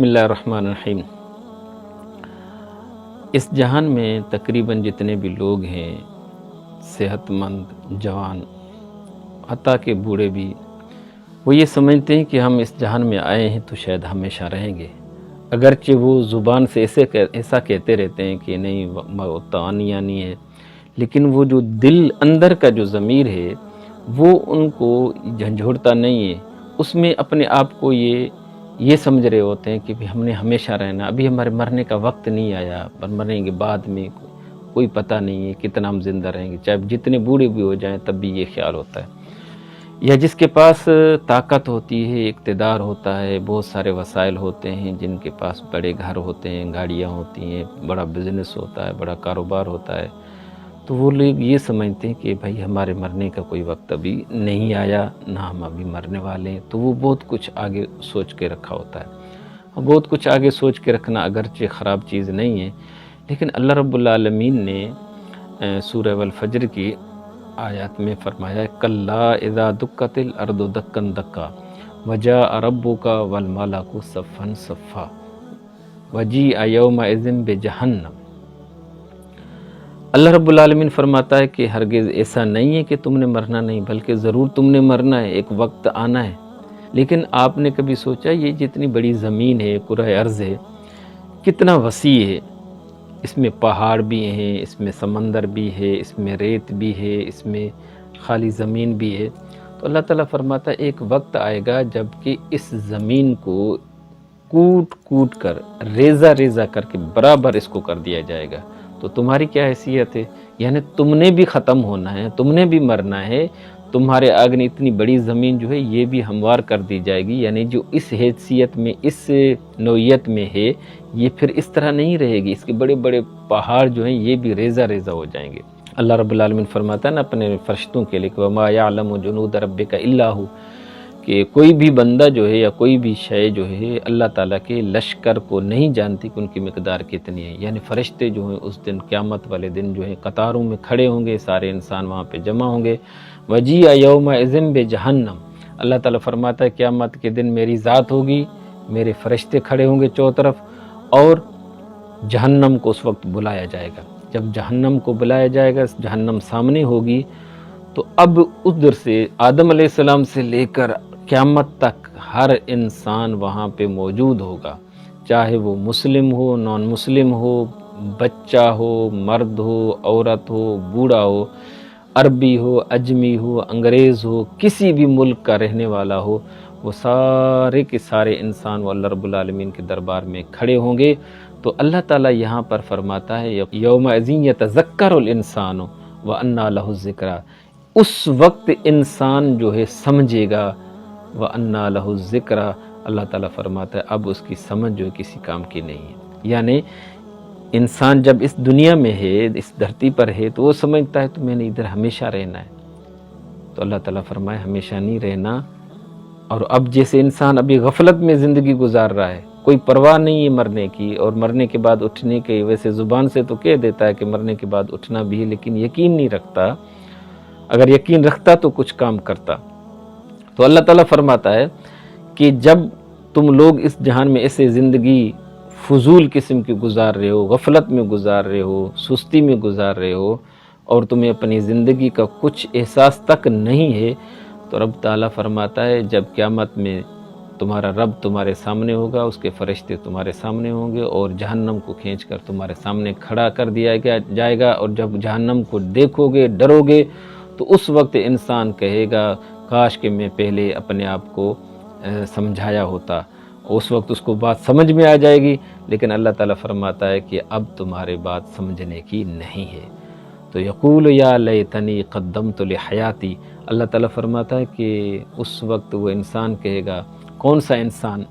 بسم اللہ الرحمن الرحیم۔ اس جہان میں تقریباً جتنے بھی لوگ ہیں، صحت مند، جوان، حتیٰ کہ بوڑھے بھی، وہ یہ سمجھتے ہیں کہ ہم اس جہان میں آئے ہیں تو شاید ہمیشہ رہیں گے، اگرچہ وہ زبان سے ایسا کہتے رہتے ہیں کہ نہیں موت آنی آنی ہے، لیکن وہ جو دل اندر کا جو ضمیر ہے وہ ان کو جھنجھوڑتا نہیں ہے، اس میں اپنے آپ کو یہ سمجھ رہے ہوتے ہیں کہ ہم نے ہمیشہ رہنا، ابھی ہمارے مرنے کا وقت نہیں آیا، پر مرنے کے بعد میں کوئی پتہ نہیں ہے کتنا ہم زندہ رہیں گے، چاہے جتنے بوڑھے بھی ہو جائیں تب بھی یہ خیال ہوتا ہے۔ یا جس کے پاس طاقت ہوتی ہے، اقتدار ہوتا ہے، بہت سارے وسائل ہوتے ہیں، جن کے پاس بڑے گھر ہوتے ہیں، گاڑیاں ہوتی ہیں، بڑا بزنس ہوتا ہے، بڑا کاروبار ہوتا ہے، تو وہ لوگ یہ سمجھتے ہیں کہ بھائی ہمارے مرنے کا کوئی وقت ابھی نہیں آیا، نہ ہم ابھی مرنے والے ہیں، تو وہ بہت کچھ آگے سوچ کے رکھا ہوتا ہے۔ بہت کچھ آگے سوچ کے رکھنا اگرچہ خراب چیز نہیں ہے، لیکن اللہ رب العالمین نے سورہ والفجر کی آیات میں فرمایا کلا اذا دکت الارض دکا دکا وجاء ربک والملک صفا صفا وجیء یومئذ بجہنم۔ اللہ رب العالمین فرماتا ہے کہ ہرگز ایسا نہیں ہے کہ تم نے مرنا نہیں، بلکہ ضرور تم نے مرنا ہے، ایک وقت آنا ہے۔ لیکن آپ نے کبھی سوچا یہ جتنی بڑی زمین ہے، کرہ ارض ہے، کتنا وسیع ہے، اس میں پہاڑ بھی ہیں، اس میں سمندر بھی ہے، اس میں ریت بھی ہے، اس میں خالی زمین بھی ہے، تو اللہ تعالیٰ فرماتا ہے ایک وقت آئے گا جب کہ اس زمین کو کوٹ کوٹ کر، ریزہ ریزہ کر کے برابر اس کو کر دیا جائے گا، تو تمہاری کیا حیثیت ہے؟ یعنی تم نے بھی ختم ہونا ہے، تم نے بھی مرنا ہے، تمہارے آگے اتنی بڑی زمین جو ہے یہ بھی ہموار کر دی جائے گی، یعنی جو اس حیثیت میں، اس نوعیت میں ہے، یہ پھر اس طرح نہیں رہے گی، اس کے بڑے بڑے پہاڑ جو ہیں یہ بھی ریزہ ریزہ ہو جائیں گے۔ اللہ رب العالمین فرماتا ہے نا اپنے فرشتوں کے لیے وَمَا يَعْلَمُ جُنُودَ رَبِّكَ إِلَّا هُوَ، کہ کوئی بھی بندہ جو ہے یا کوئی بھی شے جو ہے اللہ تعالیٰ کے لشکر کو نہیں جانتی کہ ان کی مقدار کتنی ہے، یعنی فرشتے جو ہیں اس دن قیامت والے دن جو ہیں قطاروں میں کھڑے ہوں گے، سارے انسان وہاں پہ جمع ہوں گے۔ وَجِیءَ يَوْمَئِذٍ بِجَہَنَّمَ، اللہ تعالیٰ فرماتا ہے قیامت کے دن میری ذات ہوگی، میرے فرشتے کھڑے ہوں گے چاروں طرف، اور جہنم کو اس وقت بلایا جائے گا۔ جب جہنم کو بلایا جائے گا، جہنم سامنے ہوگی، تو اب ادھر سے آدم علیہ السلام سے لے کر قیامت تک ہر انسان وہاں پہ موجود ہوگا، چاہے وہ مسلم ہو، نان مسلم ہو، بچہ ہو، مرد ہو، عورت ہو، بوڑھا ہو، عربی ہو، اجمی ہو، انگریز ہو، کسی بھی ملک کا رہنے والا ہو، وہ سارے کے سارے انسان وہ اللہ رب العالمین کے دربار میں کھڑے ہوں گے۔ تو اللہ تعالیٰ یہاں پر فرماتا ہے یومئذ یتذکر الانسان وانیٰ لہ الذکریٰ، اس وقت انسان جو ہے سمجھے گا، وانیٰ لہ الذکریٰ، اللہ تعالیٰ فرماتا ہے اب اس کی سمجھ جو ہے کسی کام کی نہیں ہے۔ یعنی انسان جب اس دنیا میں ہے، اس دھرتی پر ہے، تو وہ سمجھتا ہے تو میں نے ادھر ہمیشہ رہنا ہے، تو اللہ تعالیٰ فرمائے ہمیشہ نہیں رہنا۔ اور اب جیسے انسان ابھی غفلت میں زندگی گزار رہا ہے، کوئی پرواہ نہیں ہے مرنے کی، اور مرنے کے بعد اٹھنے کے، ویسے زبان سے تو کہہ دیتا ہے کہ مرنے کے بعد اٹھنا بھی ہے، لیکن یقین نہیں رکھتا، اگر یقین رکھتا تو کچھ کام کرتا۔ تو اللہ تعالیٰ فرماتا ہے کہ جب تم لوگ اس جہان میں ایسے زندگی فضول قسم کی گزار رہے ہو، غفلت میں گزار رہے ہو، سستی میں گزار رہے ہو، اور تمہیں اپنی زندگی کا کچھ احساس تک نہیں ہے، تو رب تعالیٰ فرماتا ہے جب قیامت میں تمہارا رب تمہارے سامنے ہوگا، اس کے فرشتے تمہارے سامنے ہوں گے، اور جہنم کو کھینچ کر تمہارے سامنے کھڑا کر دیا جائے گا، اور جب جہنم کو دیکھو گے، ڈرو گے، تو اس وقت انسان کہے گا کاش کہ میں پہلے اپنے آپ کو سمجھایا ہوتا، اس وقت اس کو بات سمجھ میں آ جائے گی، لیکن اللہ تعالیٰ فرماتا ہے کہ اب تمہارے بات سمجھنے کی نہیں ہے۔ تو یقول یا لیتنی قدمت لحیاتی، اللہ تعالیٰ فرماتا ہے کہ اس وقت وہ انسان کہے گا، کون سا انسان؟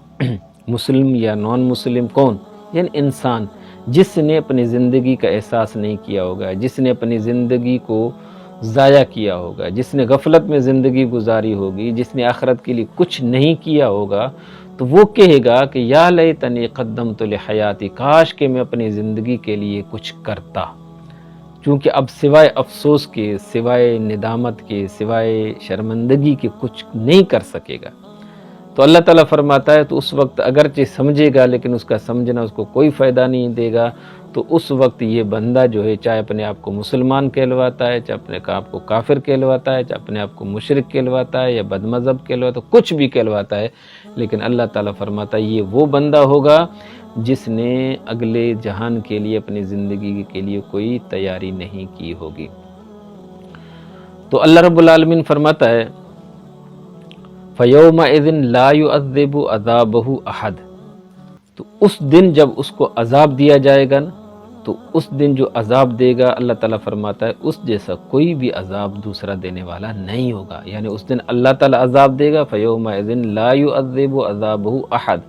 مسلم یا نان مسلم؟ کون؟ یعنی انسان جس نے اپنی زندگی کا احساس نہیں کیا ہوگا، جس نے اپنی زندگی کو ضائع کیا ہوگا، جس نے غفلت میں زندگی گزاری ہوگی، جس نے آخرت کے لیے کچھ نہیں کیا ہوگا، تو وہ کہے گا کہ یا لیتنی قدمت لحیاتی، کاش کہ میں اپنی زندگی کے لیے کچھ کرتا، چونکہ اب سوائے افسوس کے، سوائے ندامت کے، سوائے شرمندگی کے کچھ نہیں کر سکے گا۔ تو اللہ تعالیٰ فرماتا ہے تو اس وقت اگرچہ سمجھے گا لیکن اس کا سمجھنا اس کو کوئی فائدہ نہیں دے گا، تو اس وقت یہ بندہ جو ہے چاہے اپنے آپ کو مسلمان کہلواتا ہے، چاہے اپنے آپ کو کافر کہلواتا ہے، چاہے اپنے آپ کو مشرک کہلواتا ہے یا بد مذہب کہلواتا ہے، کچھ بھی کہلواتا ہے، لیکن اللہ تعالیٰ فرماتا ہے یہ وہ بندہ ہوگا جس نے اگلے جہان کے لیے اپنی زندگی کے لیے کوئی تیاری نہیں کی ہوگی۔ تو اللہ رب العالمین فرماتا ہے فَيَوْمَئِذٍ لَا يُعَذِّبُ عَذَابَهُ أَحَدٌ، تو اس دن جب اس کو عذاب دیا جائے گا نا، تو اس دن جو عذاب دے گا اللہ تعالیٰ فرماتا ہے اس جیسا کوئی بھی عذاب دوسرا دینے والا نہیں ہوگا۔ یعنی اس دن اللہ تعالیٰ عذاب دے گا فَيَوْمَئِذٍ لَا يُعَذِّبُ عَذَابَهُ أَحَدٌ،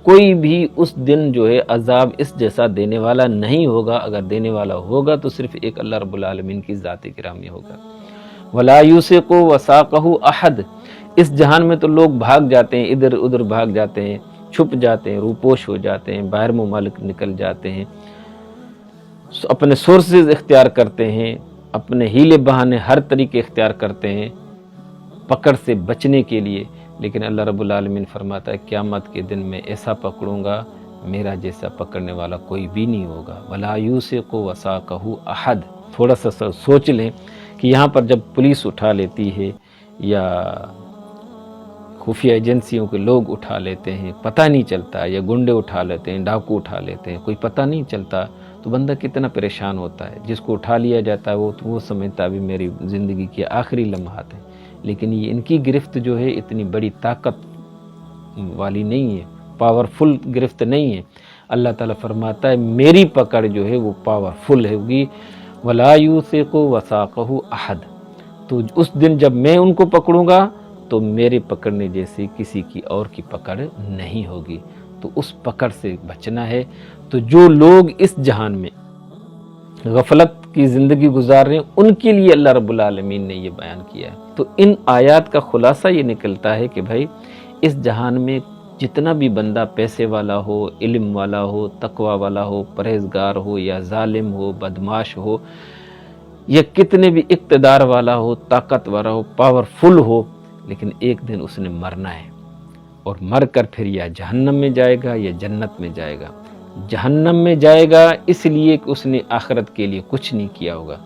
کوئی بھی اس دن جو ہے عذاب اس جیسا دینے والا نہیں ہوگا، اگر دینے والا ہوگا تو صرف ایک اللہ رب العالمین کی ذات گرامی ہوگا۔ وَلَا يُوثِقُ وَثَاقَهُ أَحَدٌ، اس جہان میں تو لوگ بھاگ جاتے ہیں، ادھر ادھر بھاگ جاتے ہیں، چھپ جاتے ہیں، روپوش ہو جاتے ہیں، باہر ممالک نکل جاتے ہیں، اپنے سورسز اختیار کرتے ہیں، اپنے ہیلے بہانے ہر طریقے اختیار کرتے ہیں پکڑ سے بچنے کے لیے، لیکن اللہ رب العالمین فرماتا ہے قیامت کے دن میں ایسا پکڑوں گا میرا جیسا پکڑنے والا کوئی بھی نہیں ہوگا۔ وَلَا يُوثِقُ وَثَاقَهُ أَحَدٌ، تھوڑا سا سوچ لیں کہ یہاں پر جب پولیس اٹھا لیتی ہے یا خفیہ ایجنسیوں کے لوگ اٹھا لیتے ہیں، پتہ نہیں چلتا، یا گنڈے اٹھا لیتے ہیں، ڈاکو اٹھا لیتے ہیں، کوئی پتہ نہیں چلتا، تو بندہ کتنا پریشان ہوتا ہے۔ جس کو اٹھا لیا جاتا ہے وہ سمجھتا ابھی میری زندگی کے آخری لمحات ہیں، لیکن یہ ان کی گرفت جو ہے اتنی بڑی طاقت والی نہیں ہے، پاورفل گرفت نہیں ہے۔ اللہ تعالیٰ فرماتا ہے میری پکڑ جو ہے وہ پاورفل ہوگی۔ وَلَا يُوثِقُ وَثَاقَهُ أَحَدٌ، تو اس دن جب میں ان کو پکڑوں گا تو میرے پکڑنے جیسی کسی کی اور کی پکڑ نہیں ہوگی، تو اس پکڑ سے بچنا ہے۔ تو جو لوگ اس جہان میں غفلت کی زندگی گزار رہے ہیں ان کے لیے اللہ رب العالمین نے یہ بیان کیا ہے۔ تو ان آیات کا خلاصہ یہ نکلتا ہے کہ بھائی اس جہان میں جتنا بھی بندہ پیسے والا ہو، علم والا ہو، تقوی والا ہو، پرہیزگار ہو یا ظالم ہو، بدماش ہو، یا کتنے بھی اقتدار والا ہو، طاقت والا ہو، پاورفل ہو، لیکن ایک دن اس نے مرنا ہے، اور مر کر پھر یا جہنم میں جائے گا یا جنت میں جائے گا۔ جہنم میں جائے گا اس لیے کہ اس نے آخرت کے لیے کچھ نہیں کیا ہوگا،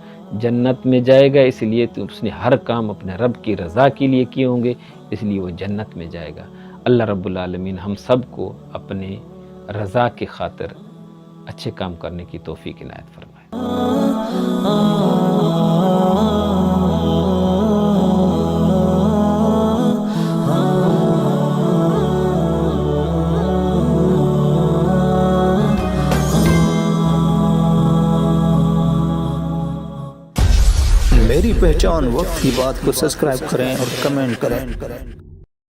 جنت میں جائے گا اس لیے کہ اس نے ہر کام اپنے رب کی رضا کے لیے کیے ہوں گے، اس لیے وہ جنت میں جائے گا۔ اللہ رب العالمین ہم سب کو اپنے رضا کی خاطر اچھے کام کرنے کی توفیق عنایت فرمائے۔ میری پہچان وقت کی بات کو سبسکرائب کریں اور کمنٹ کریں۔